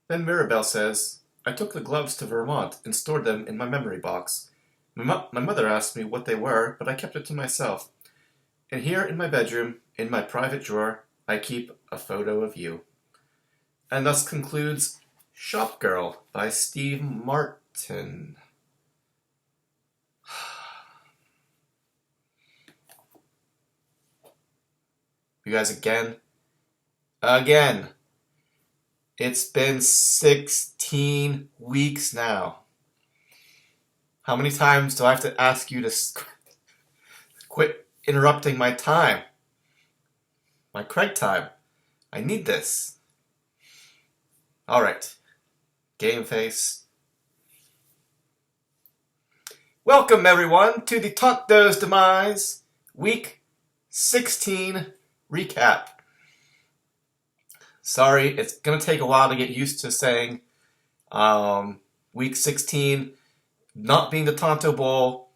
Then Mirabelle says, I took the gloves to Vermont and stored them in my memory box. My mother asked me what they were, but I kept it to myself. And here in my bedroom, in my private drawer, I keep a photo of you. And thus concludes Shop Girl by Steve Martin. You guys again. It's been 16 weeks now. How many times do I have to ask you to quit interrupting my time? My Craig time. I need this. Alright. Game face. Welcome everyone to the Tonto's Demise Week 16 recap. Sorry, it's going to take a while to get used to saying Week 16 not being the Tonto Bowl.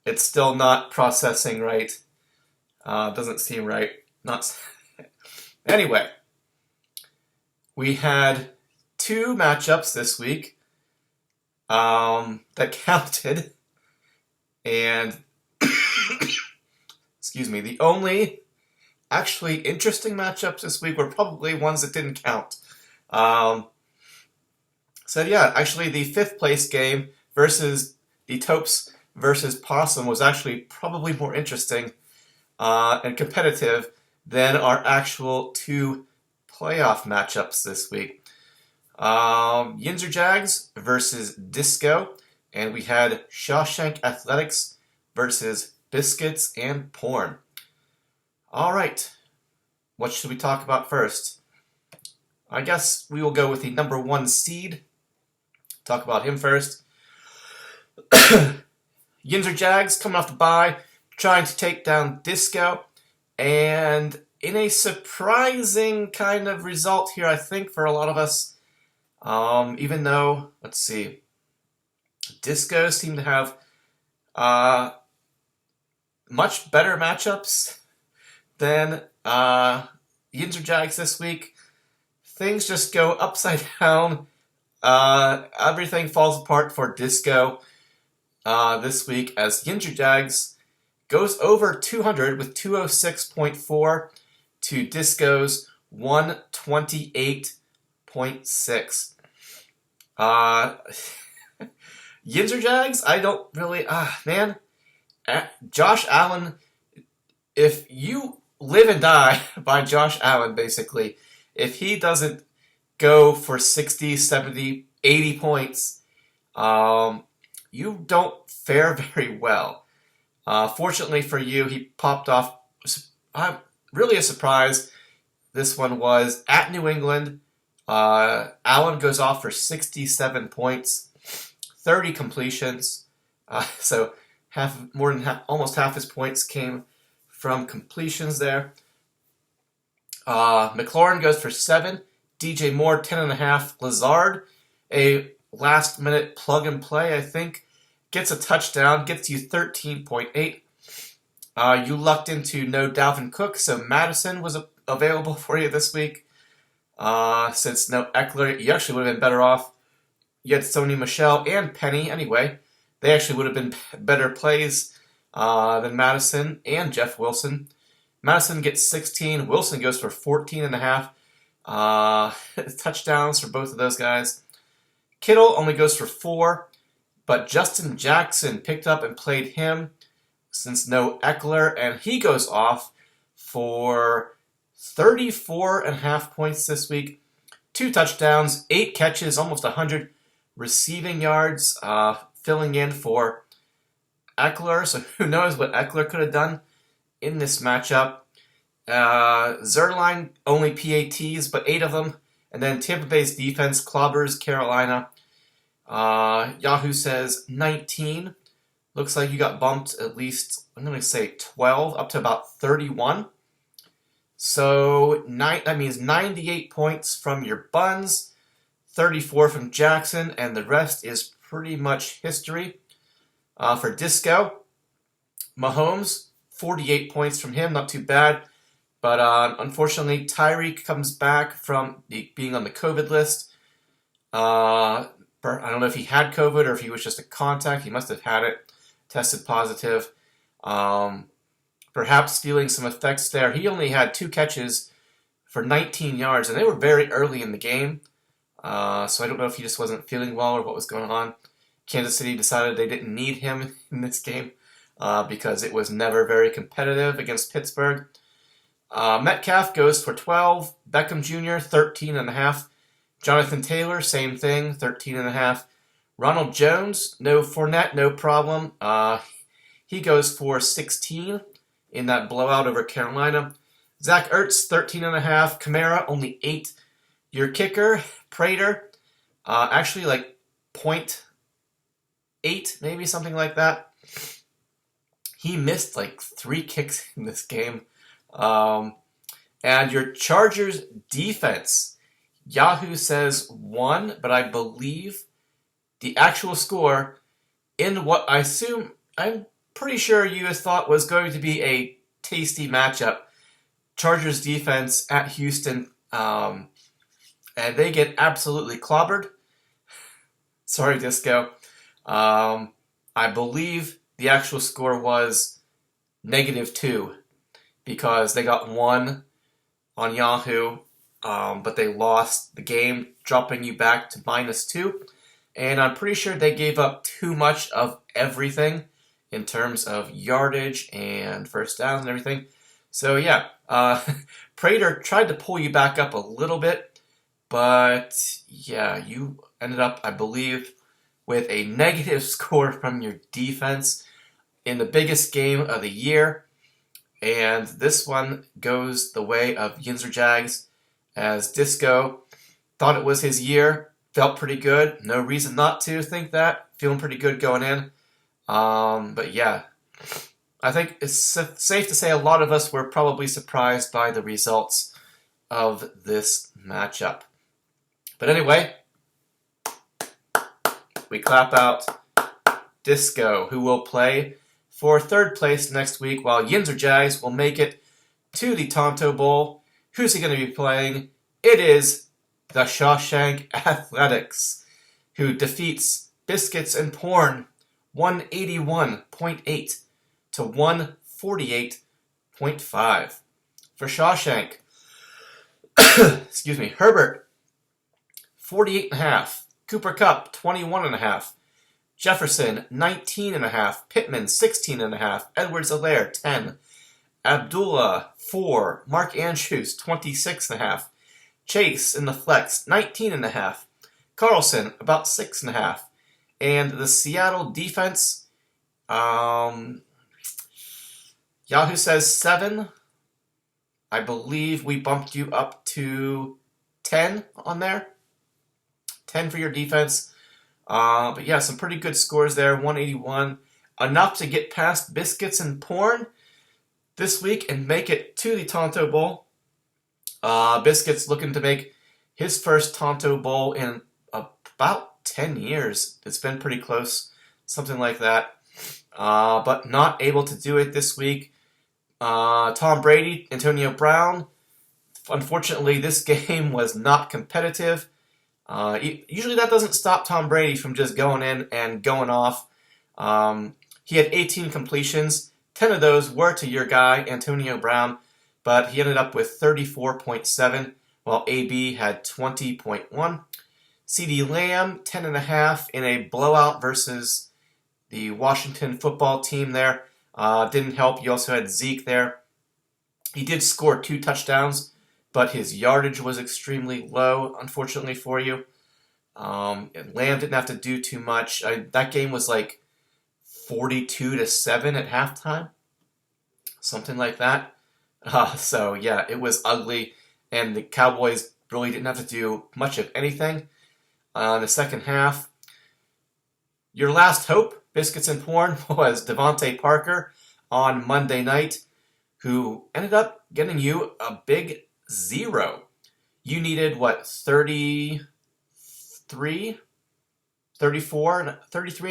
It's still not processing right. Doesn't seem right. Not Anyway, we had 2 matchups this week that counted. And, excuse me, the only actually interesting matchups this week were probably ones that didn't count. So yeah, actually the 5th place game versus the Topes versus Possum was actually probably more interesting and competitive than our actual 2 playoff matchups this week. Yinzer Jags versus Disco, and we had Shawshank Athletics versus Biscuits and Porn. All right, what should we talk about first? I guess we will go with the number 1 seed. Talk about him first. Yinzer Jags coming off the bye, trying to take down Disco, and in a surprising kind of result here, I think, for a lot of us, even though, let's see, Disco seemed to have much better matchups than Yinzer Jags this week. Things just go upside down. Everything falls apart for Disco this week as Yinzer Jags goes over 200 with 206.4 to Disco's 128.6. Yinzer Jags, I don't really, man. Josh Allen, if you live and die by Josh Allen, basically, if he doesn't go for 60, 70, 80 points, you don't fare very well. Fortunately for you, he popped off, really a surprise. This one was at New England. Allen goes off for 67 points, 30 completions. So almost half his points came from completions there. McLaurin goes for 7. DJ Moore, 10.5. Lazard, a last-minute plug-and-play, I think, gets a touchdown, gets you 13.8. You lucked into no Dalvin Cook, so Madison was available for you this week. Since no Eckler, you actually would have been better off. You had Sony Michel and Penny anyway. They actually would have been better plays than Madison and Jeff Wilson. Madison gets 16. Wilson goes for 14.5. Touchdowns for both of those guys. Kittle only goes for 4, but Justin Jackson picked up and played him since no Eckler, and he goes off for 34.5 points this week. 2 touchdowns, 8 catches, almost 100 receiving yards, filling in for Eckler. So who knows what Eckler could have done in this matchup. Zerline, only PATs, but 8 of them. And then Tampa Bay's defense clobbers Carolina. Yahoo says 19. Looks like you got bumped at least, I'm going to say 12, up to about 31. So that means 98 points from your Buns, 34 from Jackson, and the rest is pretty much history. For Disco, Mahomes, 48 points from him, not too bad. But unfortunately, Tyreek comes back from being on the COVID list. I don't know if he had COVID or if he was just a contact. He must have had it, tested positive. Um, Perhaps feeling some effects there. He only had 2 catches for 19 yards, and they were very early in the game. So I don't know if he just wasn't feeling well or what was going on. Kansas City decided they didn't need him in this game because it was never very competitive against Pittsburgh. Metcalf goes for 12. Beckham Jr., 13.5. Jonathan Taylor, same thing, 13.5. Ronald Jones, no Fournette, no problem. He goes for 16 in that blowout over Carolina. Zach Ertz, 13.5. Kamara, only 8. Your kicker, Prater, actually like 0.8, maybe something like that. He missed like 3 kicks in this game. And your Chargers defense, Yahoo says 1, but I believe the actual score in what I'm pretty sure you thought was going to be a tasty matchup. Chargers defense at Houston, and they get absolutely clobbered. Sorry, Disco. I believe the actual score was -2 because they got 1 on Yahoo, but they lost the game, dropping you back to -2. And I'm pretty sure they gave up too much of everything in terms of yardage and first downs and everything. So yeah, Prater tried to pull you back up a little bit, but yeah, you ended up, I believe, with a negative score from your defense in the biggest game of the year. And this one goes the way of Yinzer Jags, as Disco thought it was his year, felt pretty good. No reason not to think that. Feeling pretty good going in. But yeah, I think it's safe to say a lot of us were probably surprised by the results of this matchup. But anyway, we clap out Disco, who will play for 3rd place next week, while Yinzer Jags will make it to the Tonto Bowl. Who's he going to be playing? It is the Shawshank Athletics, who defeats Biscuits and Porn 181.8 to 148.5. For Shawshank, excuse me, Herbert, 48.5. Cooper Kupp, 21.5. Jefferson, 19.5. Pittman, 16.5. Edwards-Helaire, 10. Abdullah, 4. Mark Andrews, 26.5. Chase in the flex, 19.5. Carlson, about 6.5. And the Seattle defense, Yahoo says 7. I believe we bumped you up to 10 on there. 10 for your defense. But yeah, some pretty good scores there. 181. Enough to get past Biscuits and Porn this week and make it to the Tonto Bowl. Biscuits looking to make his first Tonto Bowl in about 10 years. It's been pretty close. Something like that. But not able to do it this week. Tom Brady, Antonio Brown. Unfortunately, this game was not competitive. Usually that doesn't stop Tom Brady from just going in and going off. He had 18 completions. 10 of those were to your guy, Antonio Brown, but he ended up with 34.7, while AB had 20.1. CeeDee Lamb, 10.5 in a blowout versus the Washington football team there. Didn't help. You also had Zeke there. He did score 2 touchdowns, but his yardage was extremely low, unfortunately for you. And Lamb didn't have to do too much. That game was like 42-7 at halftime, something like that. So yeah, it was ugly, and the Cowboys really didn't have to do much of anything in the second half. Your last hope, Biscuits and Porn, was Devontae Parker on Monday night, who ended up getting you a big 0. You needed, 33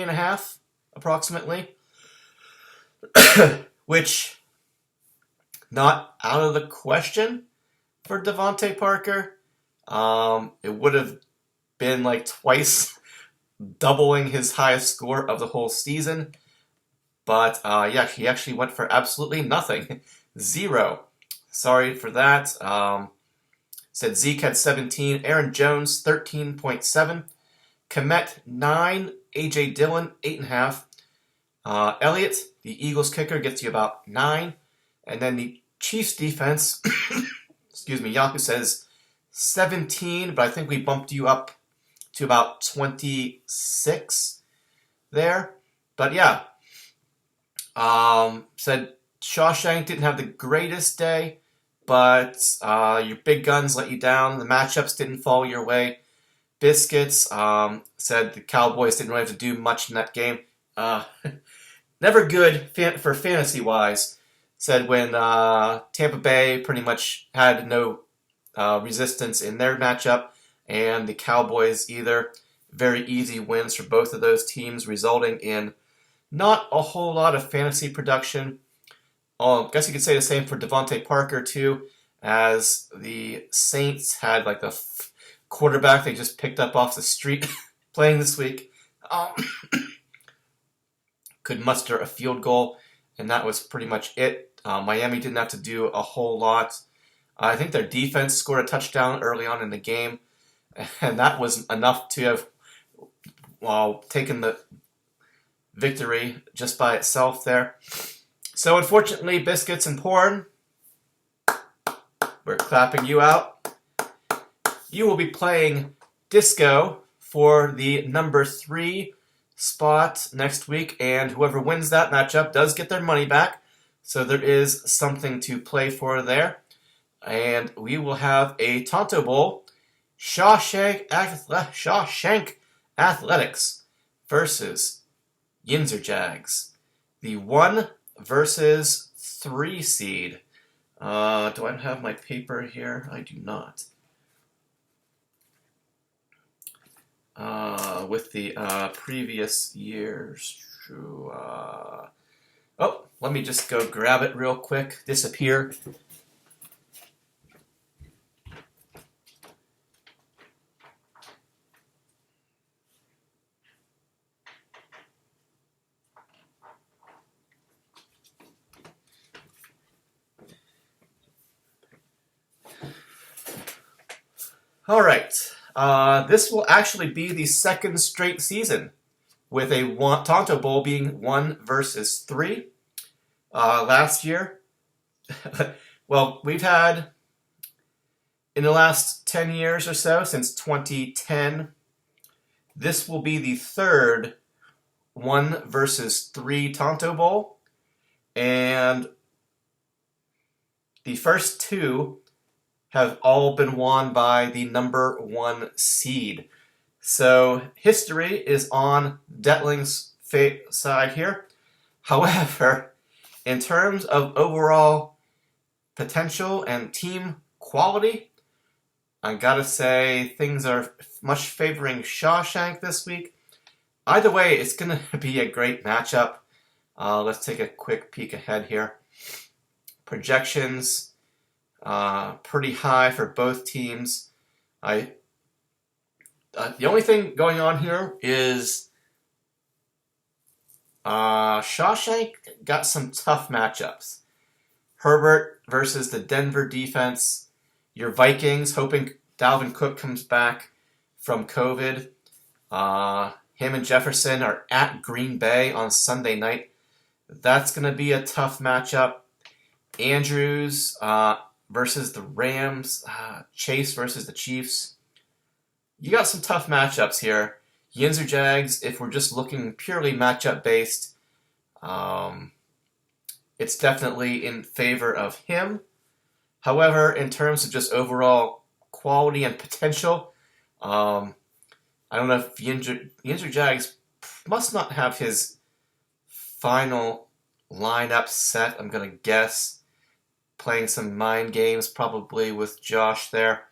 and a half, approximately, which, not out of the question for Devontae Parker. It would have been like twice doubling his highest score of the whole season. But yeah, he actually went for absolutely nothing. 0. Sorry for that. Said Zeke had 17, Aaron Jones 13.7, Komet 9, AJ Dillon 8.5, Elliott, the Eagles kicker, gets you about 9, and then the Chiefs defense, excuse me, Yahoo says 17, but I think we bumped you up to about 26 there. But yeah, said Shawshank didn't have the greatest day, but your big guns let you down. The matchups didn't fall your way. Biscuits said the Cowboys didn't really have to do much in that game. Never good for fantasy-wise. Said when Tampa Bay pretty much had no resistance in their matchup, and the Cowboys either. Very easy wins for both of those teams, resulting in not a whole lot of fantasy production. I guess you could say the same for Devontae Parker, too, as the Saints had like the quarterback they just picked up off the street playing this week. Could muster a field goal, and that was pretty much it. Miami didn't have to do a whole lot. I think their defense scored a touchdown early on in the game, and that was enough to have taken the victory just by itself there. So unfortunately, Biscuits and Porn, we're clapping you out. You will be playing Disco for the number 3 spot next week, and whoever wins that matchup does get their money back. So there is something to play for there. And we will have a Tonto Bowl, Shawshank Athletics versus Yinzer Jags. The 1 versus 3 seed. Do I have my paper here? I do not. With the previous years. Let me just go grab it real quick. Disappear. All right. This will actually be the second straight season with a Tonto Bowl being 1 versus 3. Last year, well, we've had, in the last 10 years or so, since 2010, this will be the third 1 versus 3 Tonto Bowl. And the first 2 have all been won by the number 1 seed. So history is on Detling's side here. However, in terms of overall potential and team quality, I gotta say things are much favoring Shawshank this week. Either way, it's gonna be a great matchup. Let's take a quick peek ahead here. Projections. Pretty high for both teams. The only thing going on here is Shawshank got some tough matchups. Herbert versus the Denver defense. Your Vikings, hoping Dalvin Cook comes back from COVID. Him and Jefferson are at Green Bay on Sunday night. That's going to be a tough matchup. Andrews versus the Rams, Chase versus the Chiefs. You got some tough matchups here. Yinzer Jags, if we're just looking purely matchup based, it's definitely in favor of him. However, in terms of just overall quality and potential, I don't know if Yinzer Jags must not have his final lineup set, I'm going to guess. Playing some mind games probably with Josh there.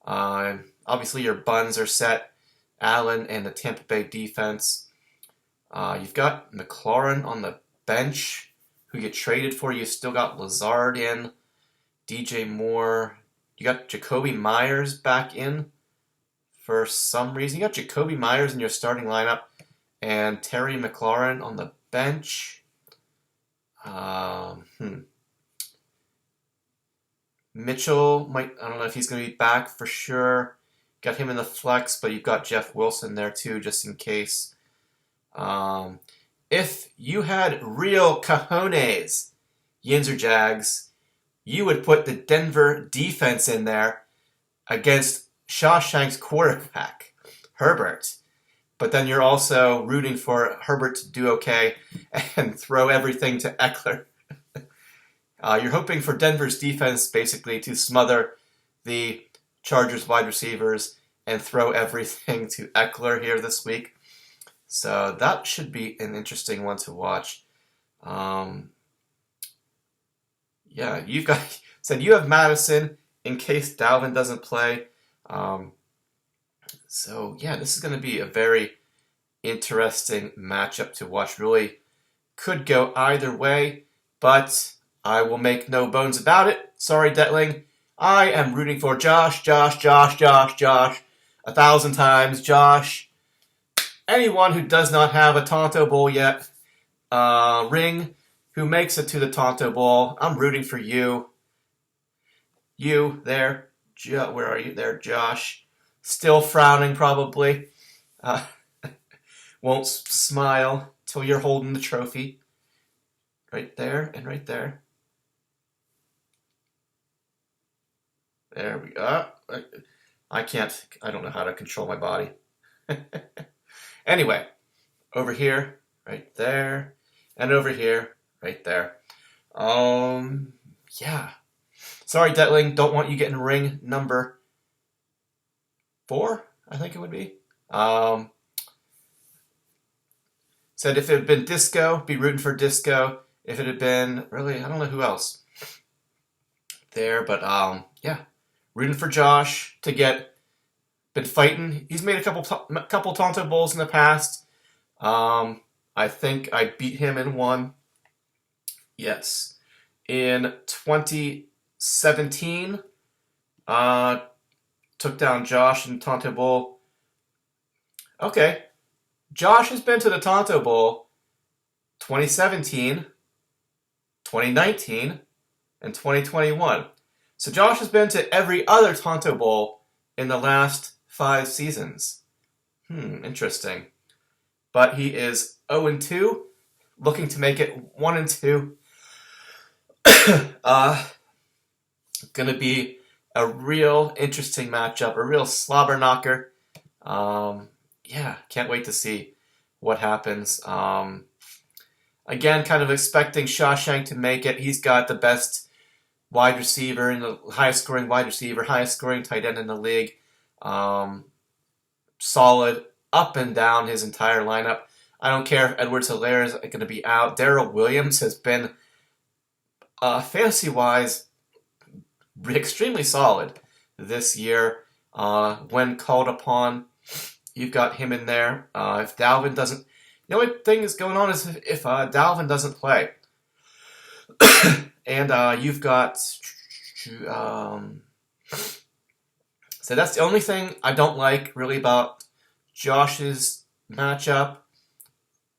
Obviously your buns are set. Allen and the Tampa Bay defense. You've got McLaurin on the bench who get traded for. You still got Lazard in. DJ Moore. You got Jacoby Myers back in for some reason. You got Jacoby Myers in your starting lineup and Terry McLaurin on the bench. Mitchell I don't know if he's going to be back for sure. Got him in the flex, but you've got Jeff Wilson there too, just in case. If you had real cojones, Yinzer Jags, you would put the Denver defense in there against Shawshank's quarterback, Herbert. But then you're also rooting for Herbert to do okay and throw everything to Eckler. You're hoping for Denver's defense basically to smother the Chargers wide receivers and throw everything to Eckler here this week. So that should be an interesting one to watch. You've got said you have Madison in case Dalvin doesn't play. This is going to be a very interesting matchup to watch. Really could go either way, but I will make no bones about it. Sorry, Detling. I am rooting for Josh, 1,000 times, Josh. Anyone who does not have a Tonto Bowl yet, ring, who makes it to the Tonto Bowl, I'm rooting for you. You there, where are you there, Josh? Still frowning, probably. Won't smile till you're holding the trophy. Right there and right there. There we go. I don't know how to control my body. Anyway, over here, right there, and over here, right there. Sorry, Detling, don't want you getting ring number 4, I think it would be. Said if it had been Disco, be rooting for Disco. If it had been, really, I don't know who else there, but rooting for Josh to been fighting. He's made a couple Tonto Bowls in the past. I think I beat him in one. Yes. In 2017, took down Josh in Tonto Bowl. Okay. Josh has been to the Tonto Bowl 2017, 2019, and 2021. So Josh has been to every other Tonto Bowl in the last 5 seasons. Interesting. But he is 0-2, looking to make it 1-2. Gonna be a real interesting matchup, a real slobber knocker. Can't wait to see what happens. Again, kind of expecting Shawshank to make it. He's got the best wide receiver and the highest scoring wide receiver, highest scoring tight end in the league. Solid up and down his entire lineup. I don't care if Edwards-Helaire is going to be out. Darrell Williams has been, fantasy-wise, extremely solid this year. When called upon, you've got him in there. If Dalvin doesn't... The only thing that's going on is if Dalvin doesn't play. And you've got... So that's the only thing I don't like really about Josh's matchup.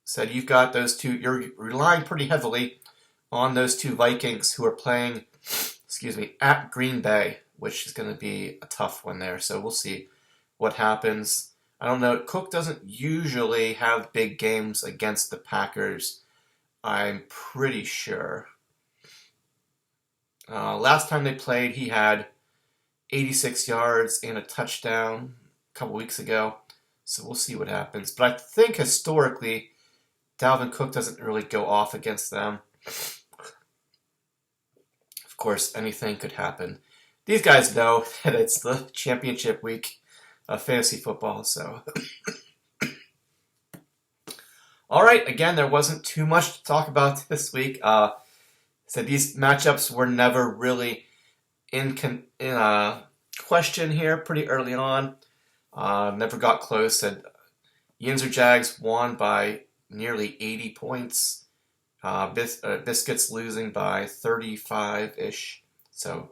So you've got those two. You're relying pretty heavily on those two Vikings who are playing, at Green Bay, which is going to be a tough one there. So we'll see what happens. I don't know. Cook doesn't usually have big games against the Packers. I'm pretty sure. Last time they played, he had 86 yards and a touchdown a couple weeks ago. So we'll see what happens. But I think historically, Dalvin Cook doesn't really go off against them. Of course, anything could happen. These guys know that it's the championship week of fantasy football, so... Alright, again, there wasn't too much to talk about this week. So these matchups were never really in question here pretty early on. Never got close. Said Yinzer Jags won by nearly 80 points. Biscuits losing by 35-ish. So,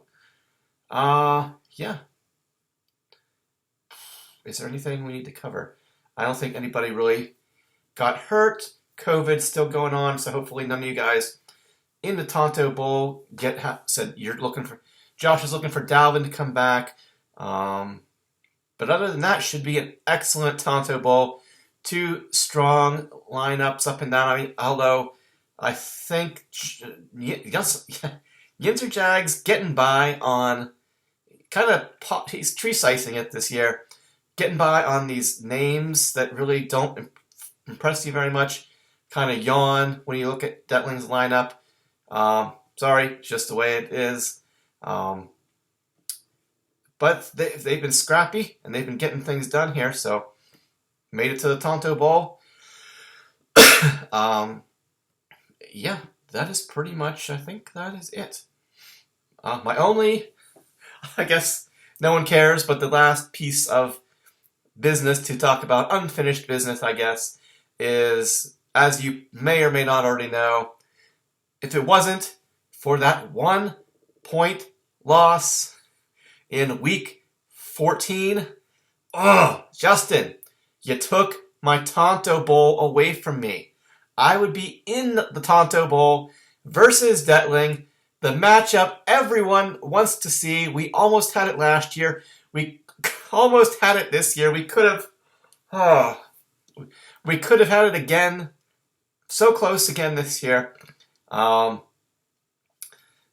is there anything we need to cover? I don't think anybody really got hurt. COVID's still going on, so hopefully none of you guys in the Tonto Bowl said you're looking for. Josh is looking for Dalvin to come back. But other than that, should be an excellent Tonto Bowl. 2 strong lineups up and down. I mean, although I think Yinzer Jags getting by on he's tree-slicing it this year. Getting by on these names that really don't impress you very much. Kind of yawn when you look at Detling's lineup. Sorry, just the way it is. But they've been scrappy, and they've been getting things done here, so made it to the Tonto Bowl. Yeah, that is pretty much, I think that is it. My only, I guess no one cares, but the last piece of business to talk about, unfinished business, I guess, is, as you may or may not already know, if it wasn't for that 1-point loss in week 14, Justin, you took my Tonto Bowl away from me. I would be in the Tonto Bowl versus Detling, the matchup everyone wants to see. We almost had it last year. We almost had it this year. We could have had it again. So close again this year.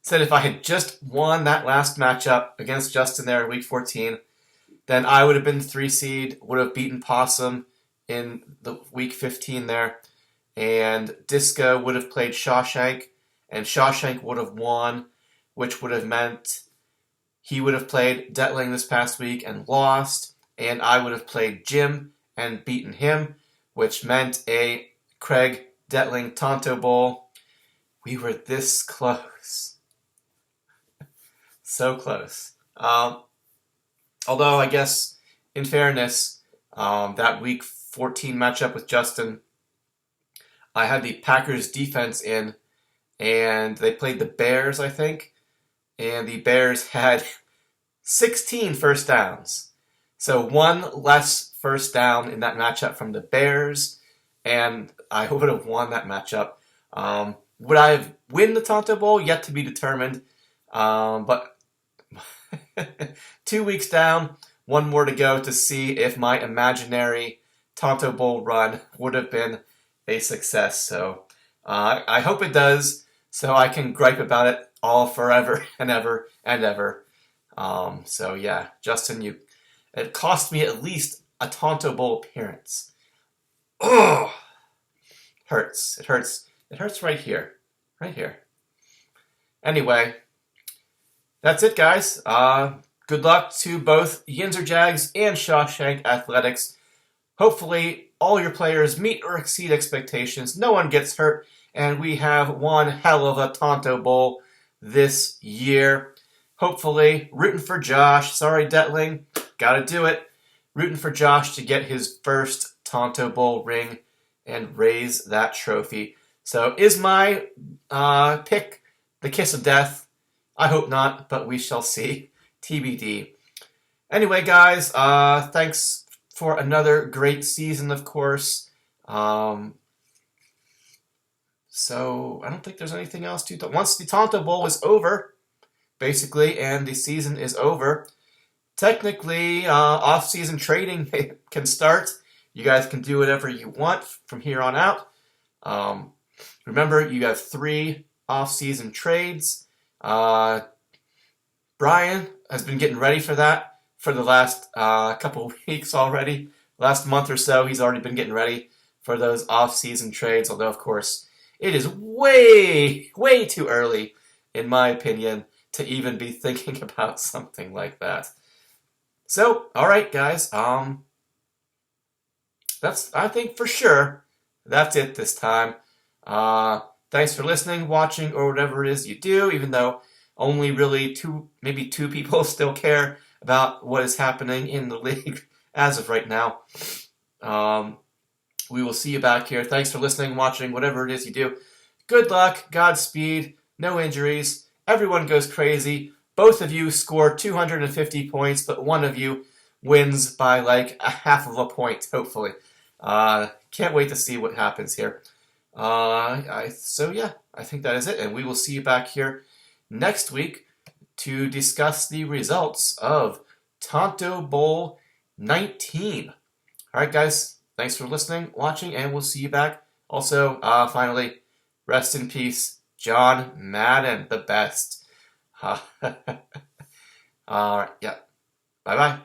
Said if I had just won that last matchup against Justin there in week 14, then I would have been 3 seed, would have beaten Possum in the week 15 there, and Disco would have played Shawshank, and Shawshank would have won, which would have meant he would have played Detling this past week and lost, and I would have played Jim and beaten him, which meant a Craig Detling Tonto Bowl. We were this close. So close. Although, I guess, in fairness, that week 14 matchup with Justin, I had the Packers defense in, and they played the Bears, I think, and the Bears had 16 first downs. So 1 less first down in that matchup from the Bears, and I would have won that matchup. Would I have win the Tonto Bowl? Yet to be determined. But 2 weeks down, 1 more to go to see if my imaginary Tonto Bowl run would have been a success. So I hope it does, so I can gripe about it all forever and ever and ever. So yeah, Justin, it cost me at least a Tonto Bowl appearance. Oh, hurts. It hurts. It hurts right here. Right here. Anyway, that's it, guys. Good luck to both Yinzer Jags and Shawshank Athletics. Hopefully, all your players meet or exceed expectations. No one gets hurt, and we have one hell of a Tonto Bowl this year. Hopefully, rooting for Josh. Sorry, Detling. Gotta do it. Rooting for Josh to get his first Tonto Bowl ring and raise that trophy. So, is my pick the kiss of death? I hope not, but we shall see. TBD. Anyway, guys, thanks for another great season, of course. So, I don't think there's anything else to talk. Once the Tonto Bowl is over, basically, and the season is over, technically, off-season trading can start. You guys can do whatever you want from here on out. Remember, you have 3 off-season trades. Brian has been getting ready for that for the last couple of weeks already. Last month or so, he's already been getting ready for those off-season trades, although, of course, it is way, way too early, in my opinion, to even be thinking about something like that. So, alright, guys, that's, I think for sure, that's it this time. Thanks for listening, watching, or whatever it is you do, even though only really maybe two people still care about what is happening in the league as of right now. We will see you back here. Thanks for listening, watching, whatever it is you do. Good luck, Godspeed, no injuries, everyone goes crazy. Both of you score 250 points, but one of you wins by like a half of a point, hopefully. Can't wait to see what happens here. So yeah, I think that is it, and we will see you back here next week to discuss the results of Tonto Bowl 19. All right, guys, thanks for listening, watching, and we'll see you back. Also, finally, rest in peace, John Madden, the best. All right, yeah. Bye-bye.